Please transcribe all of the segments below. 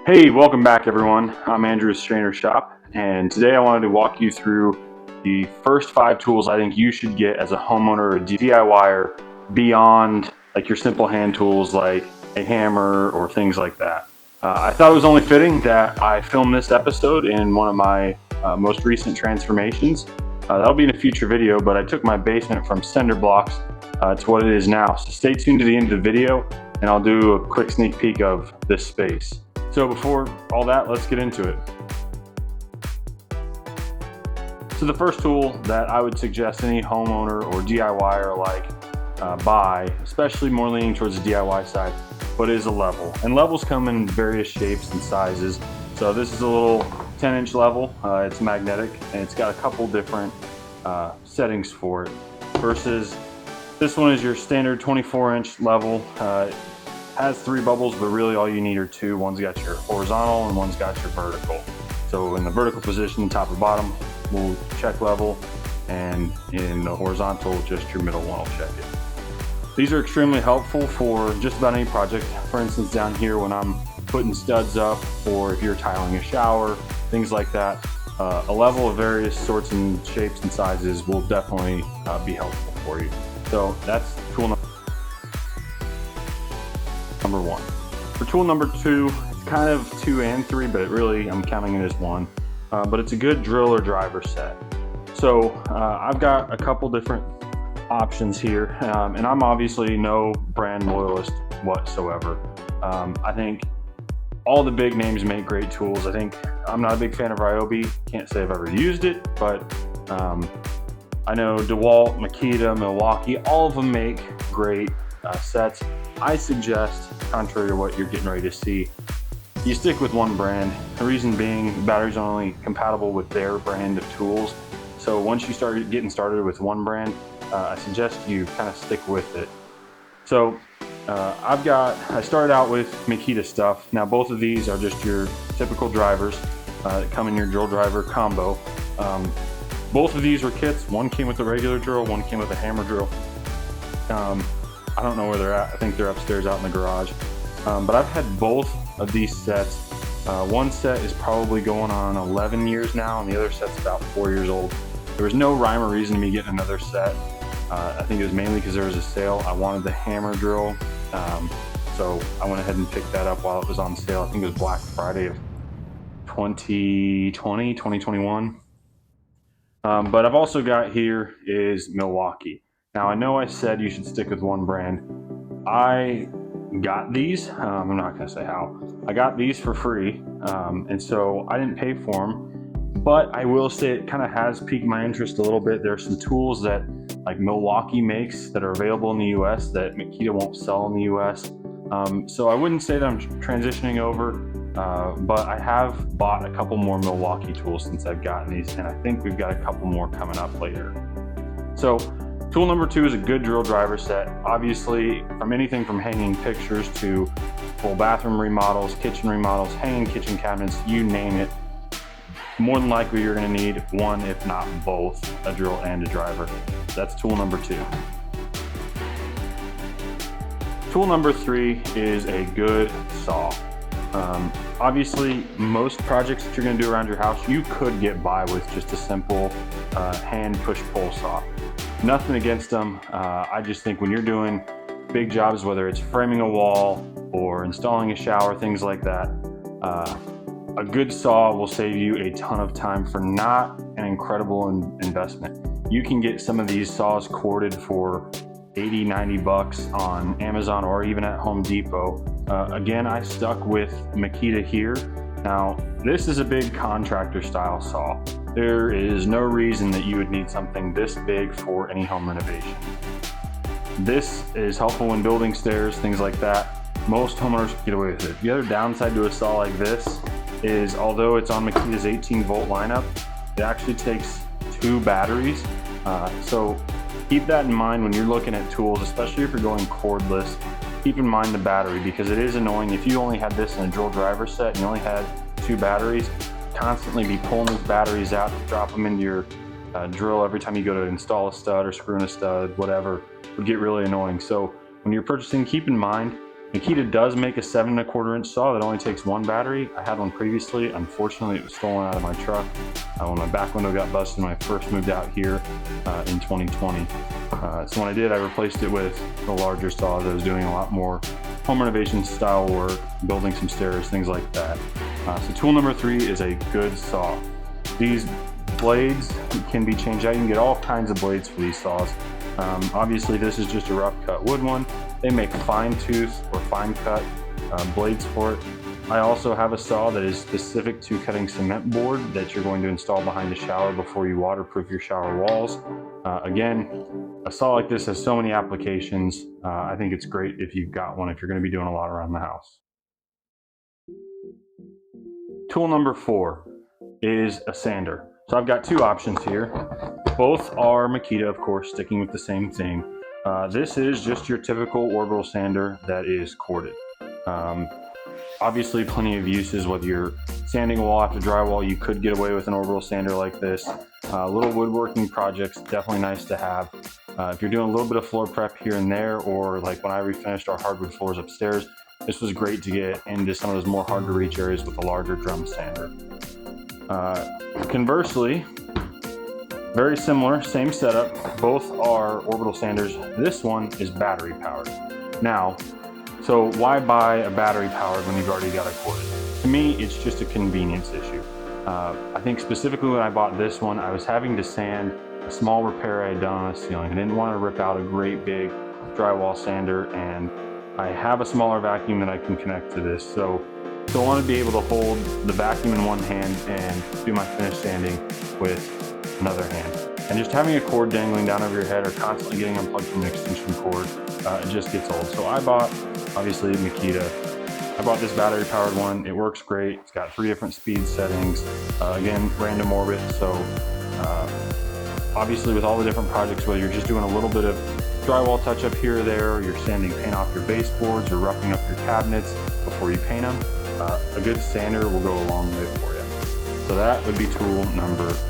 Hey, welcome back everyone. I'm Andrew with Strainer Shop, and today I wanted to walk you through the first 5 tools I think you should get as a homeowner or DIYer beyond like your simple hand tools like a hammer or things like that. I thought it was only fitting that I filmed this episode in one of my most recent transformations. That'll be in a future video, but I took my basement from cinder blocks to what it is now. So stay tuned to the end of the video and I'll do a quick sneak peek of this space. So before all that, let's get into it. So the first tool that I would suggest any homeowner or DIYer buy, especially more leaning towards the DIY side, but is a level. And levels come in various shapes and sizes. So this is a little 10-inch level. It's magnetic and it's got a couple different settings for it. Versus this one is your standard 24-inch level. Has 3 bubbles, but really all you need are 2. One's got your horizontal and one's got your vertical. So in the vertical position, top or bottom, we'll check level, and in the horizontal, just your middle one will check it. These are extremely helpful for just about any project. For instance, down here when I'm putting studs up, or if you're tiling a shower, things like that, a level of various sorts and shapes and sizes will definitely be helpful for you. So that's tool number 1. For tool number 2, it's kind of 2 and 3, but I'm counting it as 1. But it's a good drill or driver set. So I've got a couple different options here, and I'm obviously no brand loyalist whatsoever. I think all the big names make great tools. I'm not a big fan of Ryobi. Can't say I've ever used it, but I know DeWalt, Makita, Milwaukee, all of them make great sets. I suggest, contrary to what you're getting ready to see, you stick with one brand. The reason being, the batteries are only compatible with their brand of tools. So once you start getting started with one brand, I suggest you kind of stick with it. So I started out with Makita stuff. Now both of these are just your typical drivers that come in your drill driver combo. Both of these were kits. One came with a regular drill, one came with a hammer drill. I don't know where they're at. I think they're upstairs out in the garage. But I've had both of these sets. One set is probably going on 11 years now, and the other set's about 4 years old. There was no rhyme or reason to me getting another set. I think it was mainly because there was a sale. I wanted the hammer drill, so I went ahead and picked that up while it was on sale. I think it was Black Friday of 2021. But I've also got here is Milwaukee. Now I know I said you should stick with one brand. I got these, I'm not going to say how. I got these for free, and so I didn't pay for them, but I will say it kind of has piqued my interest a little bit. There are some tools that like Milwaukee makes that are available in the US that Makita won't sell in the US. So I wouldn't say that I'm transitioning over, but I have bought a couple more Milwaukee tools since I've gotten these, and I think we've got a couple more coming up later. So tool number 2 is a good drill driver set. Obviously, from anything from hanging pictures to full bathroom remodels, kitchen remodels, hanging kitchen cabinets, you name it. More than likely you're going to need one, if not both, a drill and a driver. That's tool number 2. Tool number 3 is a good saw. Obviously, most projects that you're going to do around your house, you could get by with just a simple hand push-pull saw. Nothing against them. I just think when you're doing big jobs, whether it's framing a wall or installing a shower, things like that, a good saw will save you a ton of time for not an incredible investment. You can get some of these saws corded for 80, 90 bucks on Amazon or even at Home Depot. Again, I stuck with Makita here. Now, this is a big contractor style saw. There is no reason that you would need something this big for any home renovation. This is helpful when building stairs, things like that. Most homeowners get away with it. The other downside to a saw like this is, although it's on Makita's 18-volt lineup, it actually takes 2 batteries. So keep that in mind when you're looking at tools, especially if you're going cordless. Keep in mind the battery, because it is annoying if you only had this in a drill driver set and you only had 2 batteries. Constantly be pulling these batteries out to drop them into your drill every time you go to install a stud or screw in a stud, whatever, would get really annoying. So when you're purchasing, keep in mind Makita does make a 7¼ inch saw that only takes one battery. I had one previously. Unfortunately, it was stolen out of my truck when my back window got busted when I first moved out here in 2020. So when I did, I replaced it with a larger saw that was doing a lot more home renovation style work, building some stairs, things like that. So tool number 3 is a good saw. These blades can be changed out. You can get all kinds of blades for these saws. Obviously, this is just a rough cut wood one. They make fine tooth or fine cut blades for it. I also have a saw that is specific to cutting cement board that you're going to install behind the shower before you waterproof your shower walls. Again, a saw like this has so many applications. I think it's great if you've got one if you're going to be doing a lot around the house. Tool number 4 is a sander. So I've got 2 options here. Both are Makita, of course, sticking with the same thing. This is just your typical orbital sander that is corded. Obviously, plenty of uses. Whether you're sanding a wall after drywall, you could get away with an orbital sander like this. Little woodworking projects, definitely nice to have. If you're doing a little bit of floor prep here and there, or like when I refinished our hardwood floors upstairs, this was great to get into some of those more hard to reach areas with a larger drum sander. Conversely, very similar, same setup. Both are orbital sanders. This one is battery powered. Now, so why buy a battery powered when you've already got a corded? To me, it's just a convenience issue. I think specifically when I bought this one, I was having to sand a small repair I had done on a ceiling. I didn't want to rip out a great big drywall sander, and I have a smaller vacuum that I can connect to this. So I want to be able to hold the vacuum in one hand and do my finish sanding with another hand. And just having a cord dangling down over your head or constantly getting unplugged from an extension cord, it just gets old. So I bought, obviously, Makita. I bought this battery powered one. It works great. It's got 3 different speed settings. Again, random orbit. So obviously with all the different projects, whether you're just doing a little bit of drywall touch up here or there, or you're sanding paint off your baseboards or roughing up your cabinets before you paint them, a good sander will go a long way for you. So that would be tool number 4.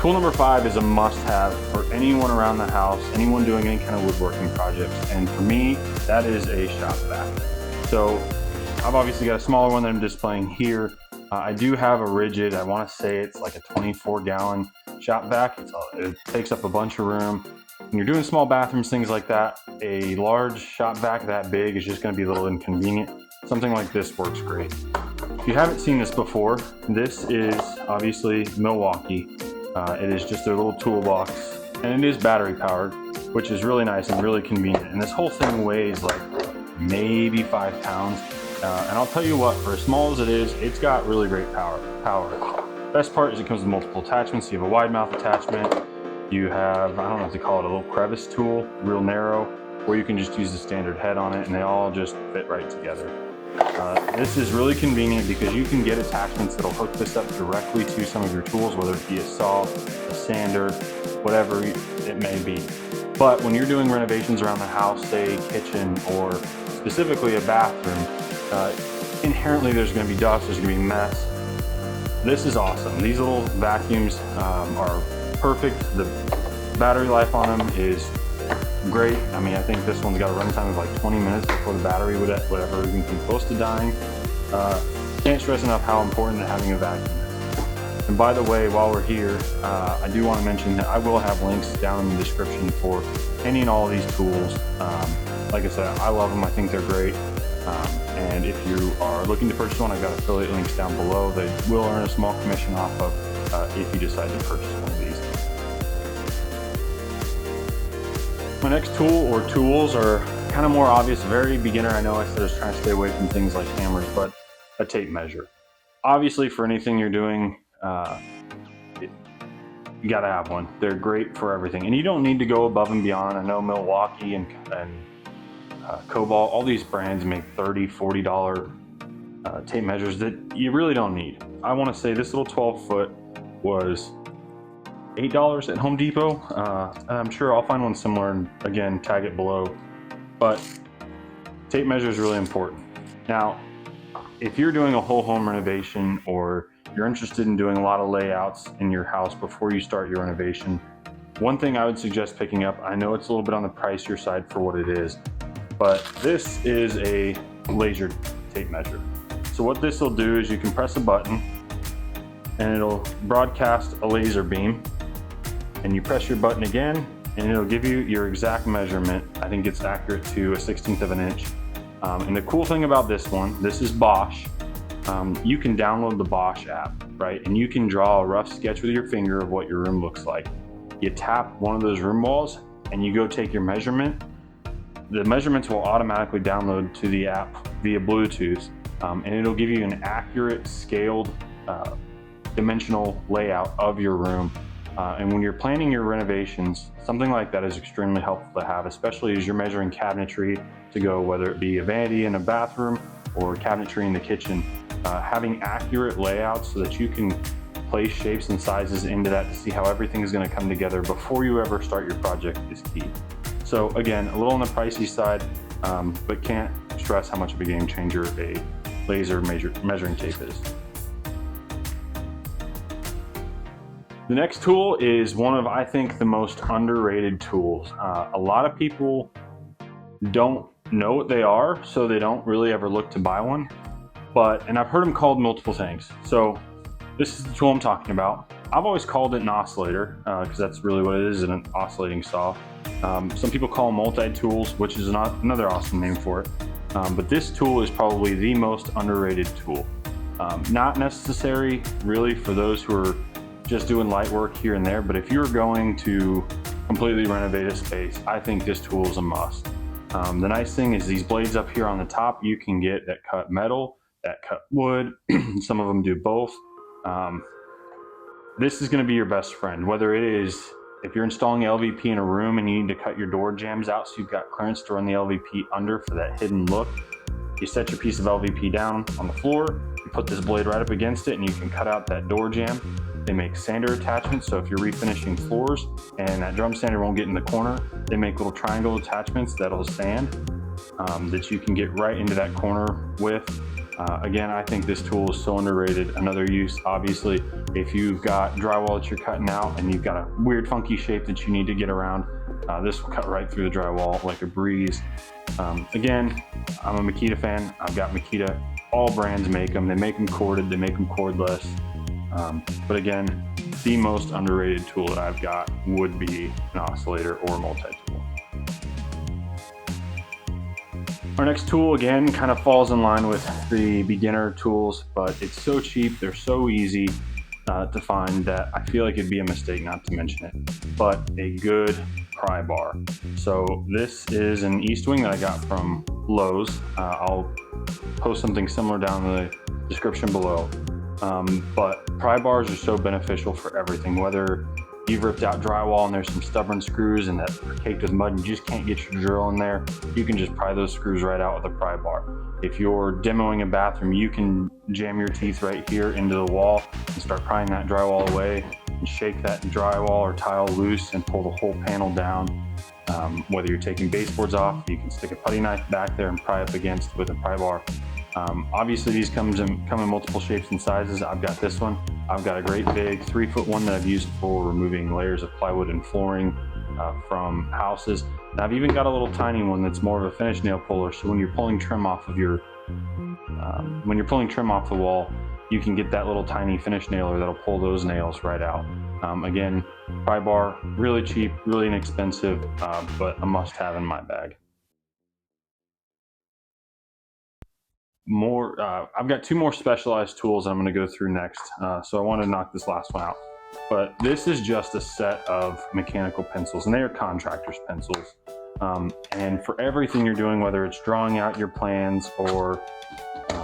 Tool number 5 is a must-have for anyone around the house, anyone doing any kind of woodworking projects, and for me, that is a shop vac. So I've obviously got a smaller one that I'm displaying here. I do have a rigid, I want to say it's like a 24-gallon shop vac. It takes up a bunch of room. When you're doing small bathrooms, things like that, a large shop vac that big is just going to be a little inconvenient. Something like this works great. If you haven't seen this before, this is obviously Milwaukee. It is just their little toolbox, and it is battery powered, which is really nice and really convenient. And this whole thing weighs like maybe 5 pounds. And I'll tell you what, for as small as it is, it's got really great power. Best part is it comes with multiple attachments. You have a wide mouth attachment. You have, I don't know what to call it, a little crevice tool, real narrow, or you can just use the standard head on it, and they all just fit right together. This is really convenient because you can get attachments that'll hook this up directly to some of your tools, whether it be a saw, a sander, whatever it may be. But when you're doing renovations around the house, say kitchen or specifically a bathroom, inherently there's going to be dust, there's going to be mess. This is awesome. These little vacuums are perfect. The battery life on them is great. I mean, I think this one's got a runtime of like 20 minutes before the battery would ever even come close to dying. Can't stress enough how important having a vacuum is. And by the way, while we're here, I do want to mention that I will have links down in the description for any and all of these tools. Like I said, I love them. I think they're great. And if you are looking to purchase one, I've got affiliate links down below. They will earn a small commission off of if you decide to purchase one of these. My next tool or tools are kind of more obvious, very beginner. I know I said I was trying to stay away from things like hammers, but a tape measure. Obviously, for anything you're doing, you gotta have one. They're great for everything, and you don't need to go above and beyond. I know Milwaukee and Cobalt, all these brands make $30, $40 tape measures that you really don't need. I want to say this little 12-foot was $8 at Home Depot. I'm sure I'll find one similar and again tag it below. But tape measure is really important. Now, if you're doing a whole home renovation or you're interested in doing a lot of layouts in your house before you start your renovation, One thing I would suggest picking up, I know it's a little bit on the pricier side for what it is, but this is a laser tape measure. So what this will do is you can press a button and it'll broadcast a laser beam, and you press your button again and it'll give you your exact measurement. I think it's accurate to a 1/16 of an inch. And the cool thing about this one, this is Bosch. You can download the Bosch app, right? And you can draw a rough sketch with your finger of what your room looks like. You tap one of those room walls and you go take your measurement. The measurements will automatically download to the app via Bluetooth, and it'll give you an accurate scaled dimensional layout of your room. And when you're planning your renovations, something like that is extremely helpful to have, especially as you're measuring cabinetry to go, whether it be a vanity in a bathroom or cabinetry in the kitchen. Having accurate layouts so that you can place shapes and sizes into that to see how everything is going to come together before you ever start your project is key. So again, a little on the pricey side, but can't stress how much of a game changer a laser measuring tape is. The next tool is one of, I think, the most underrated tools. A lot of people don't know what they are, so they don't really ever look to buy one. And I've heard them called multiple things. So this is the tool I'm talking about. I've always called it an oscillator because that's really what it is, an oscillating saw. Some people call them multi-tools, which is another awesome name for it. But this tool is probably the most underrated tool. Not necessary really for those who are just doing light work here and there, but if you're going to completely renovate a space, I think this tool is a must. The nice thing is these blades up here on the top, you can get that cut metal, that cut wood. Some of them do both. This is going to be your best friend, whether it is if you're installing LVP in a room and you need to cut your door jambs out so you've got clearance to run the LVP under for that hidden look. You set your piece of LVP down on the floor, you put this blade right up against it, and you can cut out that door jamb. They make sander attachments, so if you're refinishing floors and that drum sander won't get in the corner, they make little triangle attachments that'll sand that you can get right into that corner with. Again, I think this tool is so underrated. Another use, obviously, if you've got drywall that you're cutting out and you've got a weird funky shape that you need to get around, this will cut right through the drywall like a breeze. Again, I'm a Makita fan. I've got Makita. All brands make them. They make them corded, they make them cordless. But again, the most underrated tool that I've got would be an oscillator or multi-tool. Our next tool, again, kind of falls in line with the beginner tools, but it's so cheap, they're so easy to find that I feel like it'd be a mistake not to mention it. But a good pry bar. So this is an East Wing that I got from Lowe's. I'll post something similar down in the description below. But pry bars are so beneficial for everything, whether you've ripped out drywall and there's some stubborn screws and that are caked with mud and you just can't get your drill in there, you can just pry those screws right out with a pry bar. If you're demoing a bathroom, you can jam your teeth right here into the wall and start prying that drywall away and shake that drywall or tile loose and pull the whole panel down. Whether you're taking baseboards off, you can stick a putty knife back there and pry up against with a pry bar. Obviously these come in multiple shapes and sizes. I've got this one. I've got a great big 3-foot one that I've used for removing layers of plywood and flooring from houses. And I've even got a little tiny one that's more of a finish nail puller. So when you're pulling trim off of the wall, you can get that little tiny finish nailer that'll pull those nails right out. Again, pry bar, really cheap, really inexpensive, but a must-have in my bag. I've got two more specialized tools that I'm going to go through next, so I want to knock this last one out. But this is just a set of mechanical pencils, and they are contractor's pencils. And for everything you're doing, whether it's drawing out your plans or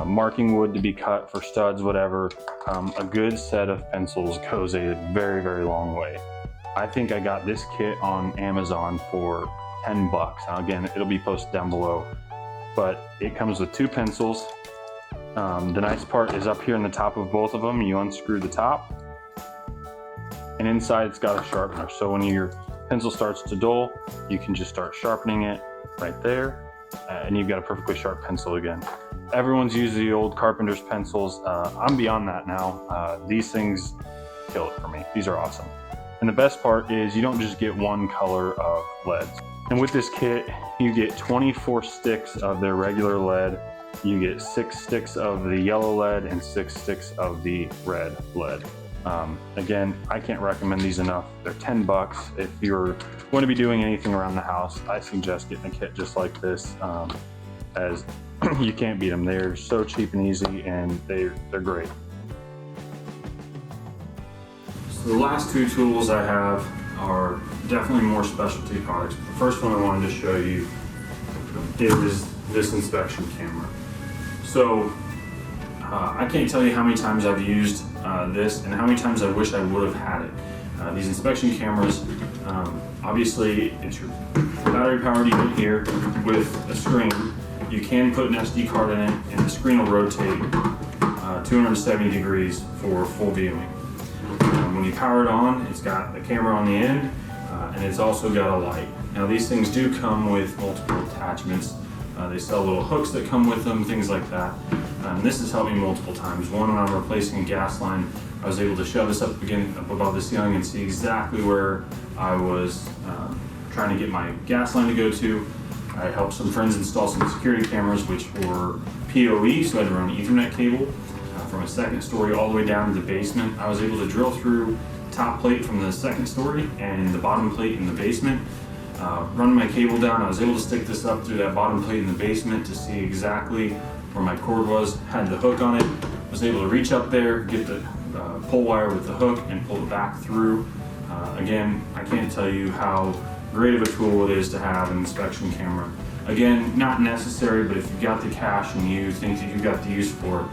marking wood to be cut for studs, whatever, a good set of pencils goes a very, very long way. I think I got this kit on Amazon for 10 bucks. Now again, it'll be posted down below. But it comes with two pencils. The nice part is up here in the top of both of them, you unscrew the top, and inside it's got a sharpener. So when your pencil starts to dull, you can just start sharpening it right there, and you've got a perfectly sharp pencil again. Everyone's used the old carpenter's pencils. I'm beyond that now. These things kill it for me. These are awesome. And the best part is you don't just get one color of leads. And with this kit, you get 24 sticks of their regular lead, you get 6 sticks of the yellow lead, and 6 sticks of the red lead. Again, I can't recommend these enough. They're 10 bucks. If you're going to be doing anything around the house, I suggest getting a kit just like this, as you can't beat them. They're so cheap and easy, and they're great. So the last two tools I have are definitely more specialty products. The first one I wanted to show you is this inspection camera. So I can't tell you how many times I've used this and how many times I wish I would have had it. These inspection cameras, obviously it's your battery powered unit here with a screen. You can put an SD card in it, and the screen will rotate 270 degrees for full viewing. When you power it on, it's got the camera on the end, and it's also got a light. Now these things do come with multiple attachments. They sell little hooks that come with them, things like that. This has helped me multiple times. One, when I'm replacing a gas line, I was able to shove this up above the ceiling and see exactly where I was trying to get my gas line to go to. I helped some friends install some security cameras, which were PoE, so I had to run an Ethernet cable from a second story all the way down to the basement. I was able to drill through the top plate from the second story and the bottom plate in the basement. Run my cable down. I was able to stick this up through that bottom plate in the basement to see exactly where my cord was. Had the hook on it. Was able to reach up there, get the pull wire with the hook, and pull it back through. Again, I can't tell you how great of a tool it is to have an inspection camera. Again, not necessary, but if you've got the cash and you think that you've got the use for it,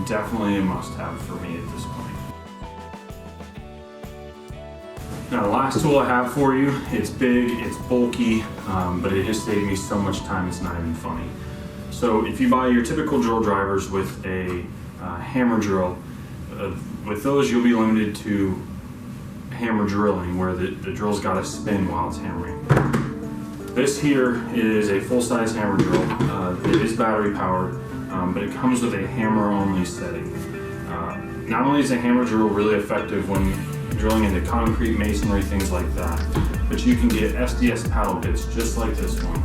definitely a must-have for me at this point. Now the last tool I have for you, it's big, it's bulky, but it has saved me so much time it's not even funny. So if you buy your typical drill drivers with a hammer drill, with those you'll be limited to hammer drilling, where the drill's got to spin while it's hammering. This here is a full-size hammer drill. It is battery powered, but it comes with a hammer-only setting. Not only is a hammer drill really effective when drilling into concrete, masonry, things like that, but you can get SDS paddle bits just like this one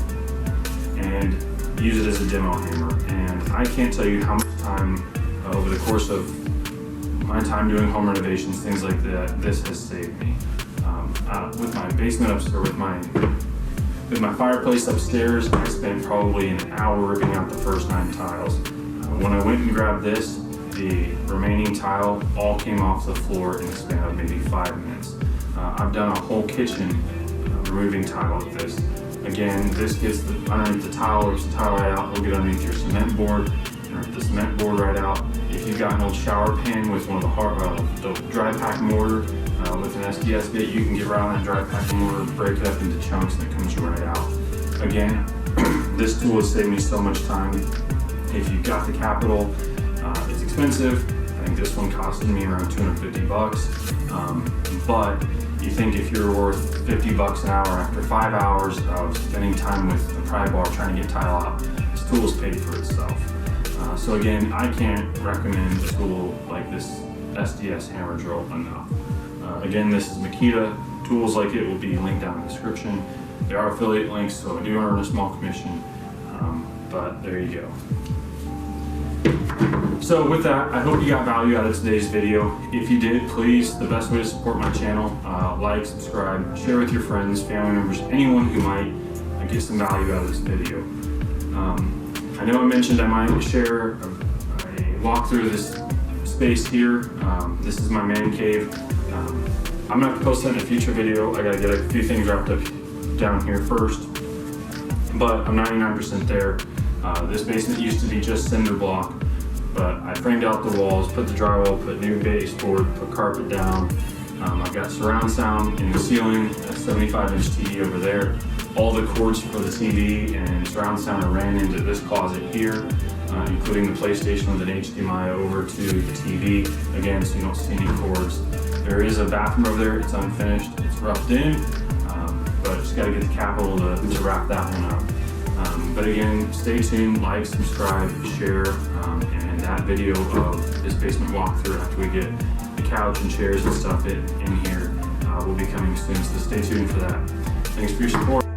and use it as a demo hammer. And I can't tell you how much time over the course of my time doing home renovations, things like that, this has saved me. With my basement upstairs, with my fireplace upstairs, I spent probably an hour ripping out the first 9 tiles. When I went and grabbed this, the remaining tile all came off the floor in the span of maybe 5 minutes. I've done a whole kitchen removing tile with this. Again, this gets underneath the tile, rips the tile right out. It'll get underneath your cement board, and rip the cement board right out. If you've got an old shower pan with one of the dry pack mortar with an SDS bit, you can get right on that dry pack mortar, break it up into chunks, and it comes right out. Again, this tool has saved me so much time. If you've got the capital, it's expensive. I think this one costed me around 250 bucks. But you think if you're worth 50 bucks an hour after 5 hours of spending time with the Pry Bar trying to get tile out, this tool is paid for itself. So again, I can't recommend a tool like this SDS Hammer Drill enough. Again, this is Makita. Tools like it will be linked down in the description. There are affiliate links, so I do earn a small commission, but there you go. So with that, I hope you got value out of today's video. If you did, please, the best way to support my channel, like, subscribe, share with your friends, family members, anyone who might get some value out of this video. I know I mentioned I might share a walkthrough of this space here. This is my man cave. I'm gonna have to post that in a future video. I gotta get a few things wrapped up down here first, but I'm 99% there. This basement used to be just cinder block, but I framed out the walls, put the drywall, put new baseboard, put carpet down. I've got surround sound in the ceiling, a 75-inch TV over there. All the cords for the TV and surround sound are ran into this closet here, including the PlayStation with an HDMI over to the TV, again, so you don't see any cords. There is a bathroom over there, it's unfinished, it's roughed in, but just gotta get the capital to wrap that one up. But again, stay tuned, like, subscribe, share, and that video of this basement walkthrough after we get the couch and chairs and stuff in here will be coming soon, so stay tuned for that. Thanks for your support.